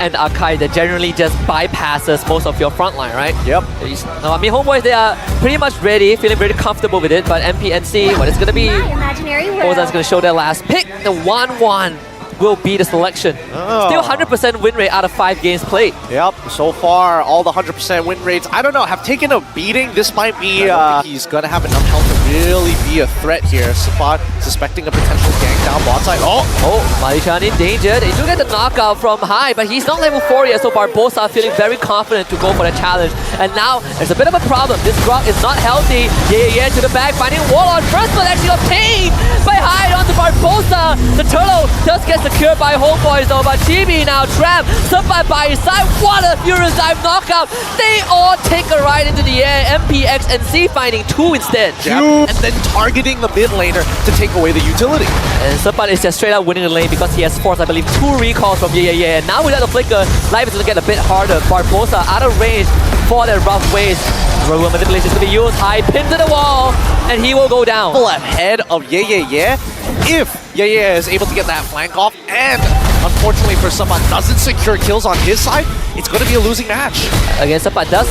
and Akai that generally just bypasses most of your front line, right? Yep. No, I mean, HomeBois, they are pretty much ready, feeling very comfortable with it, but MPNC, what it's going to be, Goldrazer's going to show their last pick. The 1-1 will be the selection. Still 100% win rate out of 5 games played. Yep, so far, all the 100% win rates, I don't know, have taken a beating. This might be, he's going to have enough health to really be a threat here. Spot suspecting a potential gank down bot side. Oh, Malichan in danger. They do get the knockout from high, but he's not level 4 yet, so Barbosa feeling very confident to go for the challenge. And now, there's a bit of a problem. This Grok is not healthy. Yeah, to the back, finding Warlord. First one actually obtained by high onto Barbosa. The turtle does get secured by HomeBois though, but Chibi now trapped. Somebody by his side. What a furious dive knockout. They all take a ride into the air. MPX and C finding 2 instead. And then targeting the mid laner to take away the utility. And Sabbat is just straight up winning the lane because he has forced, I believe, 2 recalls from Yeah. And now without the flicker, life is going to get a bit harder. Barbosa out of range for that rough waves. Rogue manipulation is going to be used. High pin to the wall, and he will go down. Ahead of Yeah. If Yeah is able to get that flank off, and unfortunately for Sabbat doesn't secure kills on his side, it's going to be a losing match. Again, Sabbat does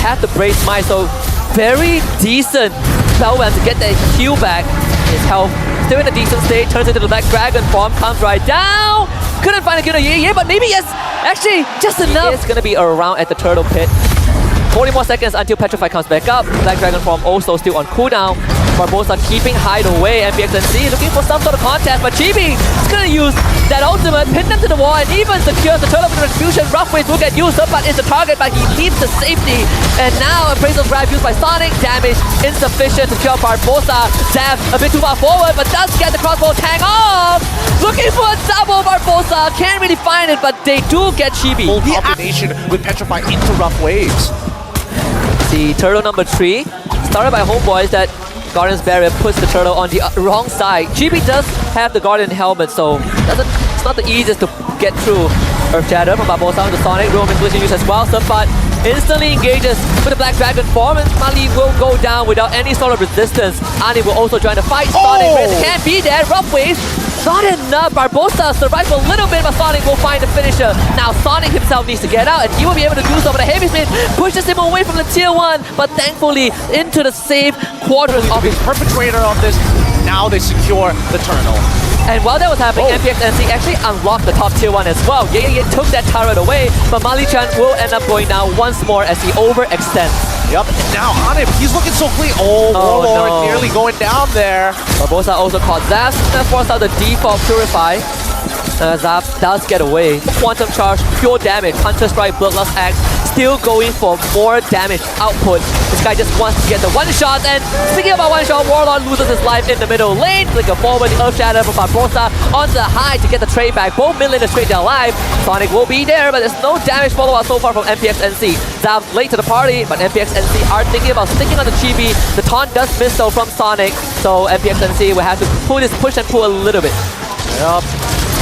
have the Brace Might, so very decent Spellbound to get that heal back. His health still in a decent state, turns into the Black Dragon form, comes right down. Couldn't find a kill on Yeah, but maybe yes, actually just enough. It's going to be around at the turtle pit. 40 more seconds until Petrify comes back up. Black Dragon form also still on cooldown. Barbosa keeping hide away. MPX and C looking for some sort of contest, but Chibi is going to use that ultimate, pin them to the wall, and even secures the turtle with retribution. Rough waves will get used up, but is the target, but he keeps the safety. And now Appraisal Grab used by Sonic. Damage insufficient to kill Barbosa. Zap a bit too far forward, but does get the crossbow tag off. Looking for a double. Barbosa can't really find it, but they do get Chibi. Full combination with Petrify into rough waves. The turtle number 3, started by HomeBois, that Guardian's Barrier puts the turtle on the wrong side. Chibi does have the Guardian helmet, so it's not the easiest to get through. Earth Shatter from Barbosa on the Sonic. Roman collision use as well. Sabbat instantly engages with the Black Dragon form, and Mali will go down without any sort of resistance. Ani will also join the fight. Sonic can't be there. Rough waves. Not enough. Barbosa survives a little bit, but Sonic will find the finisher. Now Sonic himself needs to get out, and he will be able to do so. But the heavy spin pushes him away from the tier 1, but thankfully into the safe quadrant of his perpetrator of this. Now they secure the turtle. And while that was happening, MPX NC actually unlocked the top tier 1 as well. Yeah, took that turret away, but Mali-chan will end up going down once more as he overextends. Yep, and now on him, he's looking so clean. Warlord nearly going down there. Barbosa also caught Zap, and forced out the default Purify. Zap does get away. Quantum Charge, pure damage. Hunter Strike, Bloodlust Axe, still going for more damage output. This guy just wants to get the one-shot, and speaking about one-shot, Warlord loses his life in the middle lane. Flicker forward, the Earth Shatter from Barbosa onto the high to get the trade back. Both mid laners straight down alive. Sonic will be there, but there's no damage follow-up so far from MPX NC. Zap late to the party, but MPX NC are thinking about sticking on the Chibi. The taunt does miss though from Sonic, so MPX NC will have to push and pull a little bit. Yep.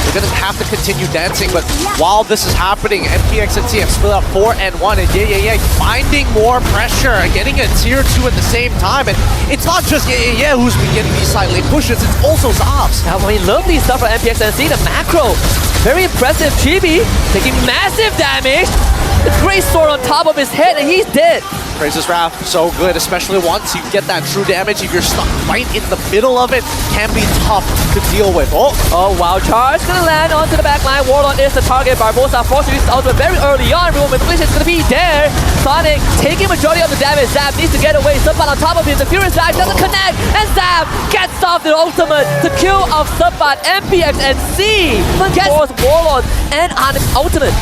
They're going to have to continue dancing, but while this is happening, MPX and TF split up 4 and 1, and Yeah finding more pressure, getting a tier 2 at the same time, and it's not just Yeah who's been getting these side lane pushes, it's also Zobs. I mean, lovely stuff from MPX and C, the macro, very impressive. Chibi taking massive damage, the Grey Sword on top of his head, and he's dead. Praises Wrath, so good, especially once you get that true damage. If you're stuck right in the middle of it, can be tough to deal with. Oh, wow, charge gonna land onto the back line. Warlord is the target. Barbosa forced to use the ultimate very early on. Roman Collision is gonna be there. Sonic taking majority of the damage. Zap needs to get away. Sabbat on top of him. The Furious Dive doesn't connect, and Zap gets off the ultimate. The kill of Sabbat, MPX and C gets Warlord and on his ultimate.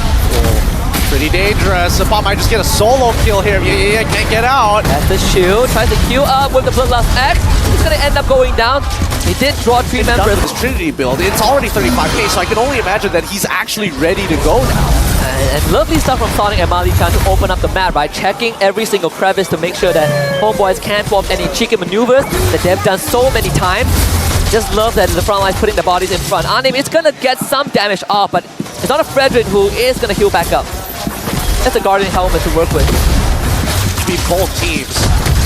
Pretty dangerous. Sabbat might just get a solo kill here. Yeah, can't get out. That's the shield. Tries to queue up with the Bloodlust X. He's going to end up going down. He did draw 3 members. This Trinity build, it's already 35k, so I can only imagine that he's actually ready to go now. And lovely stuff from Sonic and Mali trying to open up the map by checking every single crevice to make sure that HomeBois can't perform any cheeky maneuvers that they've done so many times. Just love that the front line's putting the bodies in front. On him, it's going to get some damage off, but it's not a Frederick who is going to heal back up. That's a Guardian helmet to work with. Be both teams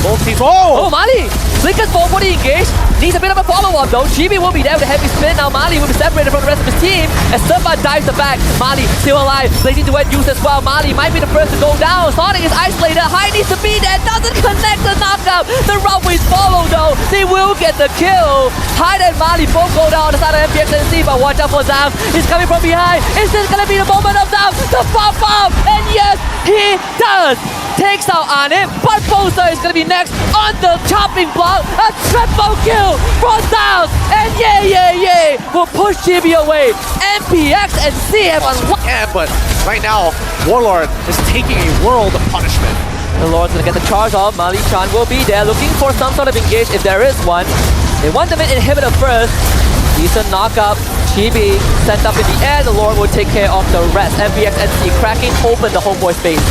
Both teams. Oh, Mali! Flicker's fully engaged. Needs a bit of a follow-up though. Chibi will be there with a heavy spin. Now Mali will be separated from the rest of his team. As Surfa dives the back. Mali still alive. Blazing to wet use as well. Mali might be the first to go down. Sonic is isolated. High needs to be there. Doesn't connect the knockout. The Runaways follow though. They will get the kill. High and Mali both go down on the side of MPX and NSEA, but watch out for Zav. He's coming from behind. Is this gonna be the moment of Zav to pop up? And yes, he does. Takes out on it, but Bosa is gonna be next on the chopping block. A triple kill for Zav, and yay, will push Chibi away. MPX and CM on one. Yeah, but right now, Warlord is taking a world of punishment. The Lord's gonna get the charge off. Mali Chan will be there looking for some sort of engage if there is one. They want the mid inhibitor first. Decent knockup. Chibi sent up in the air. The Lord will take care of the rest. MPX and NSEA cracking open the HomeBois space.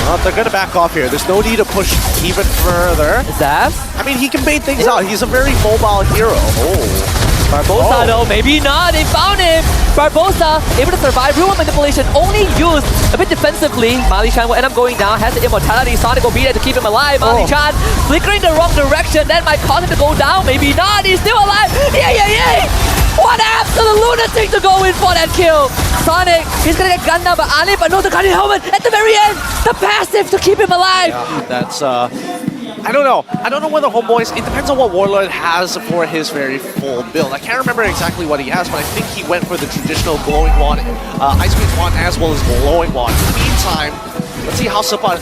Well, they're gonna back off here. There's no need to push even further. Zav? I mean, he can bait things out. He's a very mobile hero. Barbosa though, maybe not. They found him. Barbosa able to survive. Real manipulation only used a bit defensively. Mali Chan will end up going down. Has the immortality. Sonic will be there to keep him alive. Mali Chan flickering the wrong direction. That might cause him to go down. Maybe not. He's still alive. Yay! What absolute lunatic to go in for that kill. Sonic, he's gonna get gunned down by Ali, but no, the Guardian Helmet at the very end. The passive to keep him alive. Yeah, that's I don't know. I don't know whether HomeBois, it depends on what Warlord has for his very full build. I can't remember exactly what he has, but I think he went for the traditional glowing wand, ice cream wand, as well as glowing wand. In the meantime, let's see how Sapan,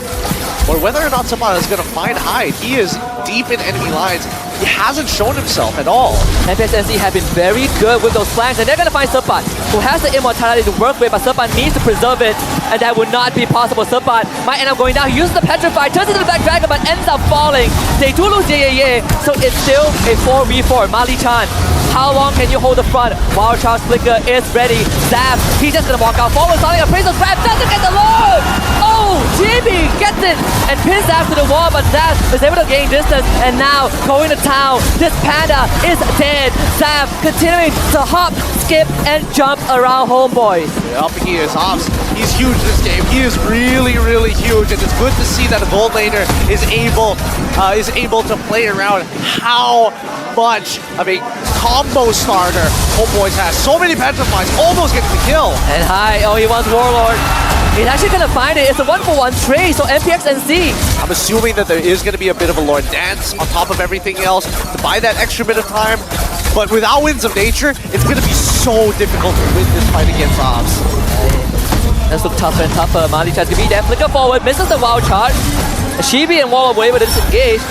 or whether or not Sapan is going to find Hyde. He is deep in enemy lines. He hasn't shown himself at all. MPX and NSEA have been very good with those flanks, and they're going to find Sapan, who has the immortality to work with, but Sapan needs to preserve it, and that would not be possible. Sapan might end up going down. He uses the Petrify, turns into the Black Dragon, but ends up falling. They do lose Yay, so it's still a 4v4. Mali Chan, how long can you hold the front? Wild Charge Flicker is ready. Zav, he's just going to walk out forward. Sonic appraisal grab, doesn't get the load! Oh, Jimmy gets it and pins Zav to the wall, but Zav is able to gain distance, and now going to town. This Panda is dead. Zav continuing to hop, skip, and jump around HomeBois. Yep, he is. Hobbs, he's huge this game. He is really huge, and it's good to see that a gold laner is able to play around how much of a combo starter HomeBois has. So many petrifies, almost getting the kill. And high, oh, he wants Warlord. He's actually gonna find it. It's a 1-for-1 trade, so MPX and NSEA. I'm assuming that there is gonna be a bit of a Lord dance on top of everything else to buy that extra bit of time. But without Winds of Nature, it's gonna be so difficult to win this fight against Hobbs. Let's look tougher and tougher. Mali tries to be there. Flicker forward, misses the wild charge. Shibi and Wall were able to disengage,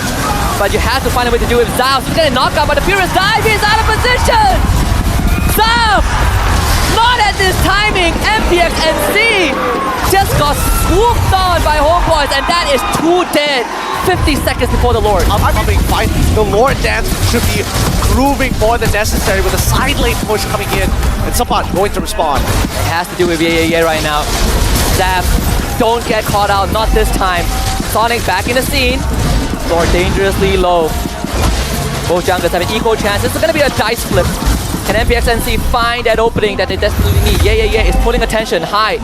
but you have to find a way to do it. Zav, he's gonna knock out, but the Furious dive, he's out of position! Zav! Not at this timing! MPX and NSEA just got swooped on by HomeBois, and that is 2 dead. 50 seconds before the Lord. I'm being fine. The Lord dance should be grooving more than necessary with a side lane push coming in, and Sapan going to respond. It has to do with yeah right now. Zav, don't get caught out, not this time. Sonic back in the scene. Lord dangerously low. Both junglers have an equal chance. This is going to be a dice flip. Can MPX and NSEA find that opening that they desperately need? Yeah is pulling attention high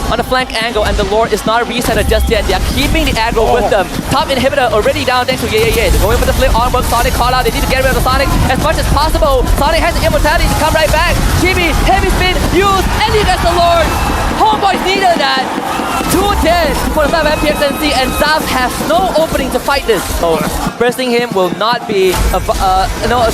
on the flank angle, and the Lord is not resetted just yet. They are keeping the aggro with them. Top inhibitor already down thanks to yeah. They're going for the flip onward. Sonic call out. They need to get rid of the Sonic as much as possible. Sonic has the immortality to come right back. Chibi, heavy spin, used, and he gets the Lord. HomeBois needed that. 2 dead for the side of MPX and NSEA, and Zav has no opening to fight this. So bursting him will not be a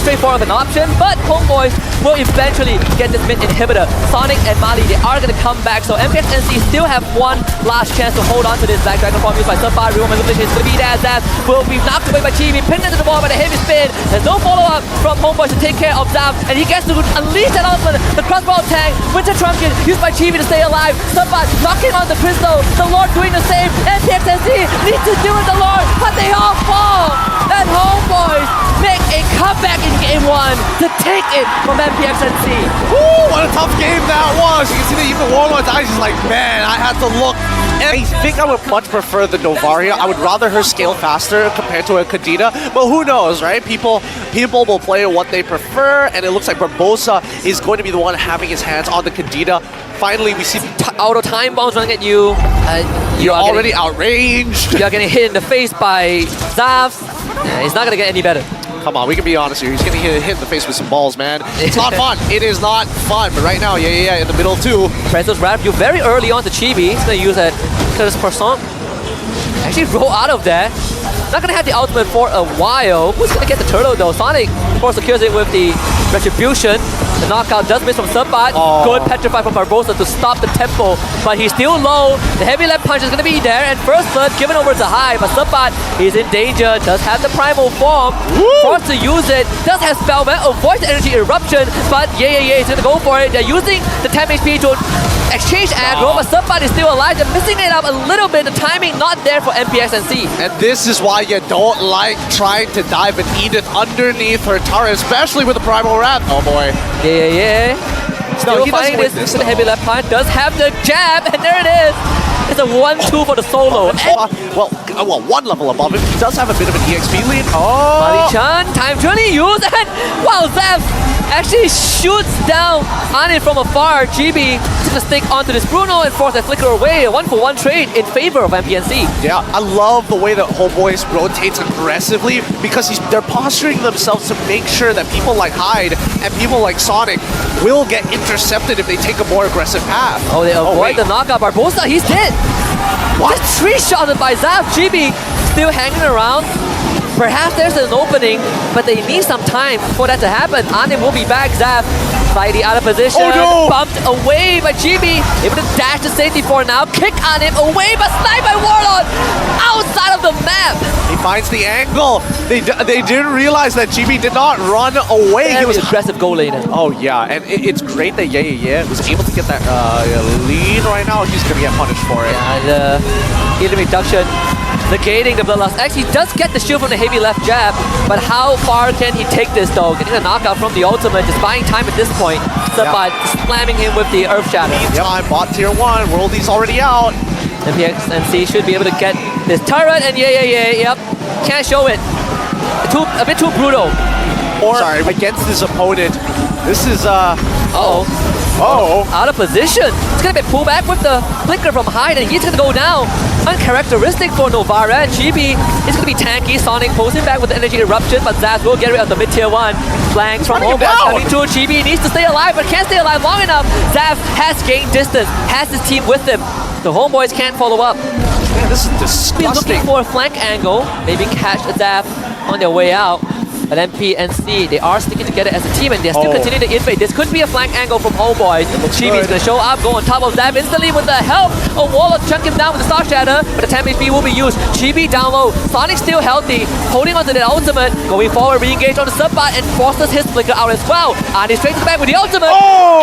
straightforward of an option, but HomeBois will eventually get this mid inhibitor. Sonic and Mali, they are going to come back, so MPX and NSEA still have one last chance to hold on to this Black Dragon form used by Surfa. Real manipulation is going to be there. Zav will be knocked away by Chibi, pinned into the wall by the heavy spin. There's no follow-up from HomeBois to take care of Zav, and he gets to unleash that ultimate. The crossbow tag, Winter Trunking used by Chibi to stay alive. Surfa knocking on the crystal. The Lord doing the same. MPX and NSEA need to do with the Lord, but they all fall. And HomeBois make a comeback in game 1 to take it from MPX and NSEA. Woo, what a tough game that was. You can see that even Warlord's eyes is like, man, I had to look. And I think I would much prefer the Novaria. I would rather her scale faster compared to a Kadena. But who knows, right? People will play what they prefer, and it looks like Barbosa is going to be the one having his hands on the Kadena. finally we see Auto time bombs running at you. you're already outranged. You are getting hit in the face by Zav. Yeah, it's not gonna get any better. Come on, we can be honest here. He's getting hit in the face with some balls, man. It's not fun. It is not fun. But right now, yeah, in the middle too. Prezzo's wrap you very early on to Chibi. He's gonna use that Curtis Persson. Actually roll out of that. Not gonna have the ultimate for a while. Who's gonna get the turtle though? Sonic, of course, secures it with the retribution. The knockout does miss from Subbot. Good petrify from Barbosa to stop the tempo, but he's still low. The heavy left punch is gonna be there, and first blood given over to High, but Subbot is in danger. Does have the primal form, forced to use it. Does have Spellman, avoids the energy eruption, but yeah, he's gonna go for it. They're using the 10 HP to exchange aggro, but Subbot is still alive. They're missing it up a little bit. The timing not there for MPX and C. And this is why you don't like trying to dive and Edith underneath her turret, especially with the primal wrap. Oh boy. Yeah. Still he fighting doesn't win this this, with the heavy left punch. Does have the jab, and there it is. It's a 1-2 for the solo. Well, one level above him. He does have a bit of an EXP lead. Mali-chan, time to only use, and wow, Zav actually shoots down on it from afar. GB is gonna stick onto this Bruno and force that flicker away. A 1-for-1 trade in favor of MPNC. Yeah, I love the way that HomeBois rotates aggressively because they're posturing themselves to make sure that people like Hyde and people like Sonic will get intercepted if they take a more aggressive path. Oh, they avoid the knockout. Barbosa, he's dead. What? Just 3-shotted by Zav. GB still hanging around. Perhaps there's an opening, but they need some time for that to happen. Anim will be back. Zav slightly out of position. Oh no! Bumped away by GB. Able to dash to safety for now. Kick on him away, but sniped by Warlord outside of the map. He finds the angle. They didn't realize that GB did not run away. He was aggressive goal laner. Oh yeah, and it's great that yeah was able to get that lead right now. He's gonna get punished for it. Yeah, the healing reduction. Negating the bloodlust. Actually, does get the shield from the heavy left jab, but how far can he take this though? Getting a knockout from the ultimate, just buying time at this point. By slamming him with the Earth Shatter. Meantime, bot tier 1, Worldy's already out. MPX and C should be able to get this turret, and yep. Can't show it. A bit too brutal. Or against his opponent. This is out of position. It's gonna be pulled back with the flicker from Hyde, and he's gonna go down. Uncharacteristic for Novara. And GB is gonna be tanky. Sonic pulls him back with the energy eruption, but Zaz will get rid of the mid tier 1 flanks from HomeBois coming to GB. Needs to stay alive, but can't stay alive long enough. Zaz has gained distance, has his team with him. The HomeBois can't follow up. Man, this is disgusting. He's looking for a flank angle, maybe catch Zaf on their way out. But MP and C, they are sticking together as a team, and they're still continuing to invade. This could be a flank angle from HomeBois. Chibi's gonna show up, go on top of Zaf instantly with the help of Warlord, chunk him down with the Star Shatter, but the 10 HP will be used. Chibi down low, Sonic still healthy, holding on to the ultimate, going forward, re-engage on the Subbot, and forces his flicker out as well. And he straight to the back with the ultimate,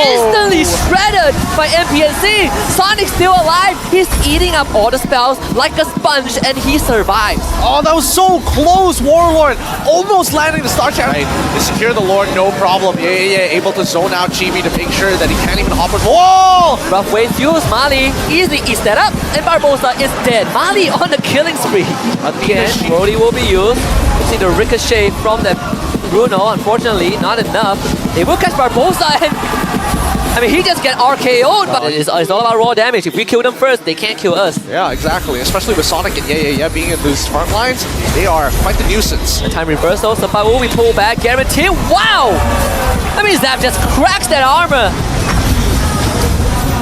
instantly shredded by MP and C. Sonic still alive, he's eating up all the spells like a sponge, and he survives. Oh, that was so close, Warlord, almost landing the Star Shatter. Right. They secure the Lord, no problem. Yeah. Able to zone out Chibi to make sure that he can't even hop on the wall. Rough ways used. Mali easily eats that up, and Barbosa is dead. Mali on the killing spree. Again, Brody will be used. You see the ricochet from the Bruno. Unfortunately, not enough. They will catch Barbosa, and I mean, he just get RKO'd, but it's all about raw damage. If we kill them first, they can't kill us. Yeah, exactly. Especially with Sonic and yeah being in those front lines, they are quite the nuisance. The time reversal, Sabai will be pulled back, guaranteed. Wow! I mean, Zap just cracks that armor.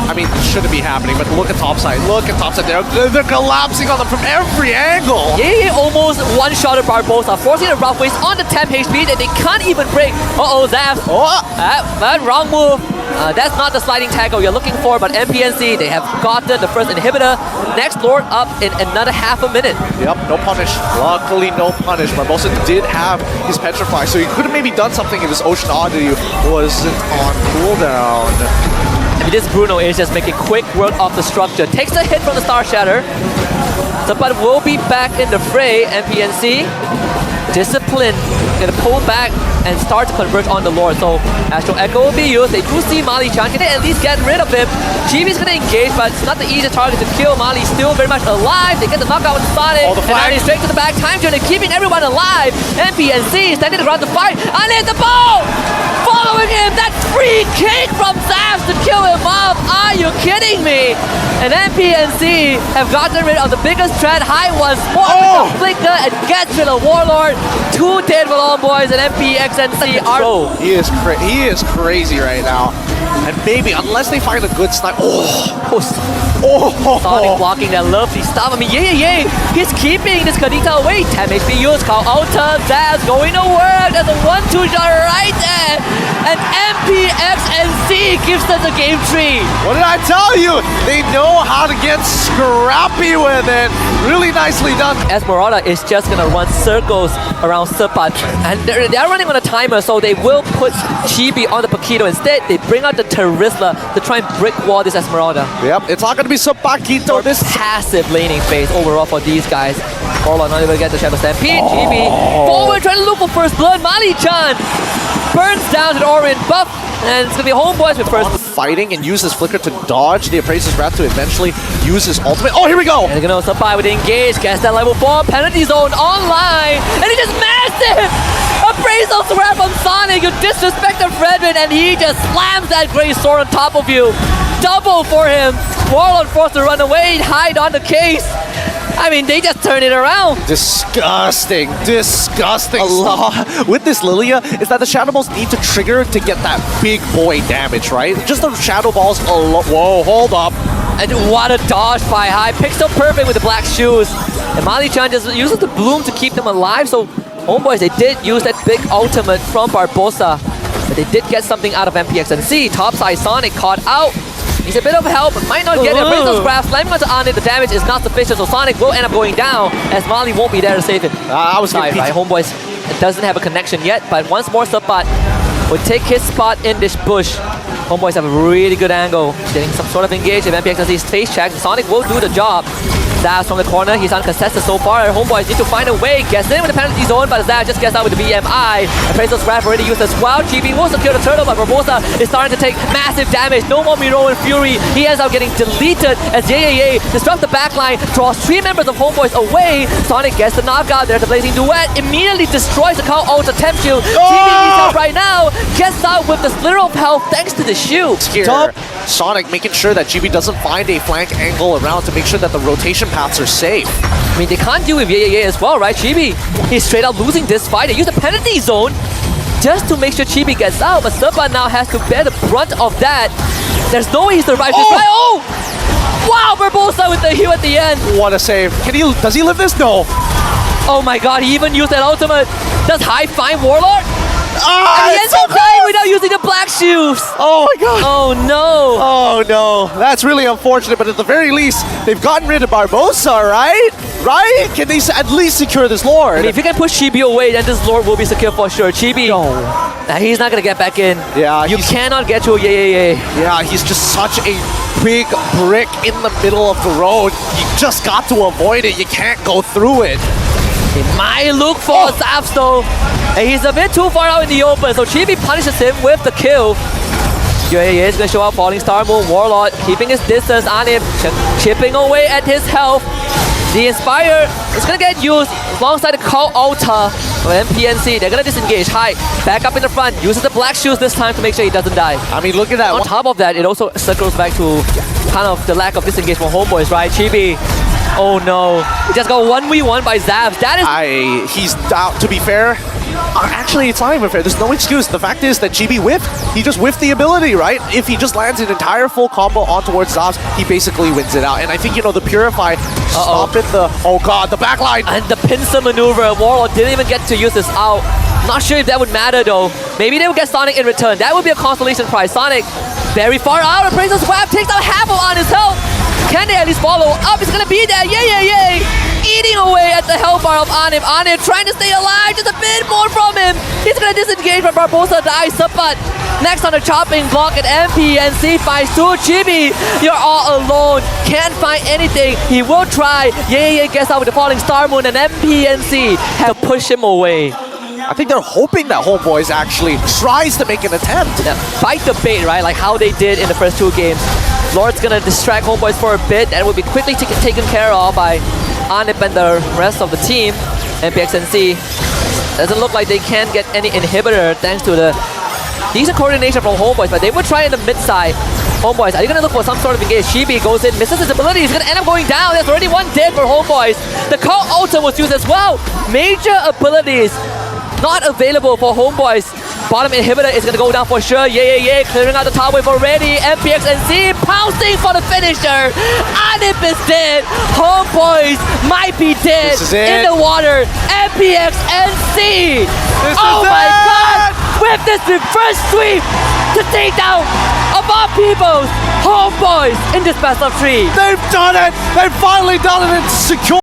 I mean, it shouldn't be happening, but look at topside. Look at topside. They're collapsing on them from every angle. Yeah, almost one-shotted Barbosa, forcing the rough waves on the 10 HP that they can't even break. Zap. Wrong move. That's not the sliding tackle you're looking for, but MPNC, they have gotten the first inhibitor. Next Lord up in another half a minute. Yep, no punish. Luckily, no punish. Barbosa did have his Petrify, so he could have maybe done something if his Ocean Oddity wasn't on cooldown. I mean, this Bruno is just making quick work of the structure. Takes a hit from the Star Shatter. But will be back in the fray. MPNC, discipline, gonna pull back and start to converge on the Lord. So Astral Echo will be used. They do see Mali Chan. Can they at least get rid of him? GB's gonna engage, but it's not the easiest target to kill. Mali's still very much alive. They get the knockout with Sonic. The flag. And straight to the back. Time journey, keeping everyone alive. MPNC standing around the fight. And hit the ball! Following him, that free kick from Zafs to kill him off. Are you kidding me? And MPNC have gotten rid of the biggest threat. High once more with the flicker and gets rid of Warlord. 2 dead with HomeBois and MPXNC are... He is crazy right now. And maybe, unless they find a good snipe... Sonic blocking that lovely stuff. I mean, he's keeping this Kadita away. 10 HP used, call Ulta, Zaz going to work. There's a 1-2 shot right there. And MPXNC gives us a game 3. What did I tell you? They know how to get scrappy with it. Really nicely done. Esmeralda is just going to run circles around Supat. And they're running on a timer, so they will put Chibi on the Paquito. Instead, they bring out the Terizla to try and brick wall this Esmeralda. Yep, it's not going to be so Paquito. This passive laning phase overall for these guys. Warlord not able to get the Shadow Stampede. GB forward trying to look for first blood. Mali-chan burns down to the Orient buff. And it's going to be HomeBois with first. Fighting and use his flicker to dodge the Appraiser's Wrath to eventually use his ultimate. Oh, here we go! And they're going to supply with the engage. Gets that level 4 penalty zone online. And he just massive! Appraiser's Wrath from Sonic. You disrespected Fredrin and he just slams that Grey Sword on top of you. Double for him. Warlord forced to run away, hide on the case. I mean, they just turn it around. Disgusting. A lot with this Lilia is that the Shadow Balls need to trigger to get that big boy damage, right? Just the Shadow Balls alone. Whoa, hold up. And what a dodge by High. Picks up perfect with the black shoes. And Mali-chan just uses the bloom to keep them alive. So, HomeBois, they did use that big ultimate from Barbosa. But they did get something out of MPXNC. Topside Sonic caught out. He's a bit of help, but might not get it. Appraiser's Wrath slamming onto Arnit. The damage is not sufficient, so Sonic will end up going down as Mali won't be there to save him. I was right. HomeBois doesn't have a connection yet, but once more Supat will take his spot in this bush. HomeBois have a really good angle, getting some sort of engage. If MPXNC's face check, Sonic will do the job. Zaz from the corner, he's uncontested so far. HomeBois need to find a way, gets in with the penalty zone, but Zaz just gets out with the BMI. Appraiser's Wrath already used as well. GB will secure the turtle, but Barbosa is starting to take massive damage. No more Miro and Fury. He ends up getting deleted as disrupts the backline, draws 3 members of HomeBois away. Sonic gets the knockout. There's a blazing duet, immediately destroys the Cow Ultra Temp Shield. GB needs help right now, gets out with the sliver of health thanks to the shield. Here, Sonic making sure that GB doesn't find a flank angle around to make sure that the rotation paths are safe. I mean, they can't deal with as well, right? Chibi, he's straight up losing this fight. They use the penalty zone just to make sure Chibi gets out, but Supa now has to bear the brunt of that. There's no way he survives this fight. Oh! Wow, Barbosa with the heal at the end. What a save. Does he live this? No. Oh my god, he even used that ultimate. Does High find Warlord? And he ends up dying without using the black shoes. Oh my god. Oh no. Oh no. That's really unfortunate, but at the very least, they've gotten rid of Barbosa, right? Right? Can they at least secure this Lord? I mean, if you can push Chibi away, then this Lord will be secure for sure. Chibi, he's not going to get back in. Yeah, you cannot get to a Yeah, he's just such a big brick in the middle of the road. You just got to avoid it. You can't go through it. He might look for Zafs though. And he's a bit too far out in the open, so Chibi punishes him with the kill. is going to show up, Falling Star Moon, Warlord keeping his distance on him, chipping away at his health. The Inspire is going to get used alongside the Call Altar for MPNC. They're going to disengage. High, back up in the front, uses the black shoes this time to make sure he doesn't die. I mean, look at that. On top of that, it also circles back to kind of the lack of disengage from HomeBois, right? Chibi. Oh no, he just got 1v1 by Zabs. That is... He's out, to be fair. Actually, it's not even fair. There's no excuse. The fact is that GB whiffed. He just whiffed the ability, right? If he just lands an entire full combo on towards Zabs, he basically wins it out. And I think, you know, the Purify stopping the... Oh god, the backline! And the pincer maneuver. Warlord didn't even get to use this out. Not sure if that would matter though. Maybe they would get Sonic in return. That would be a consolation prize. Sonic very far out. Appraiser's Web takes out half of on his health. Can they at least follow up? It's gonna be there. Yay! Eating away at the health bar of Anip. Anip trying to stay alive. Just a bit more from him. He's gonna disengage from Barbosa dies. But next on the chopping block at MPNC finds 2 Chibi. You're all alone. Can't find anything. He will try. Yay gets out with the Falling Star Moon, and MPNC have to push him away. I think they're hoping that HomeBois actually tries to make an attempt. Yeah, bite the bait, right? Like how they did in the first 2 games. Lord's gonna distract HomeBois for a bit, and will be quickly taken care of by Anip and the rest of the team. MPX NC doesn't look like they can get any inhibitor thanks to the decent coordination from HomeBois, but they will try in the mid side. HomeBois, are you gonna look for some sort of engage? Shibi goes in, misses his ability, he's gonna end up going down. There's already 1 dead for HomeBois. The call ultimate was used as well. Major abilities not available for HomeBois. Bottom inhibitor is gonna go down for sure. Yeah. Clearing out the top wave already. MPX NC pouncing for the finisher. Anip is dead. HomeBois might be dead in the water. MPX NC. Oh my god! With this reverse sweep to take down of our people's HomeBois in this best of 3. They've done it! They've finally done it and secured.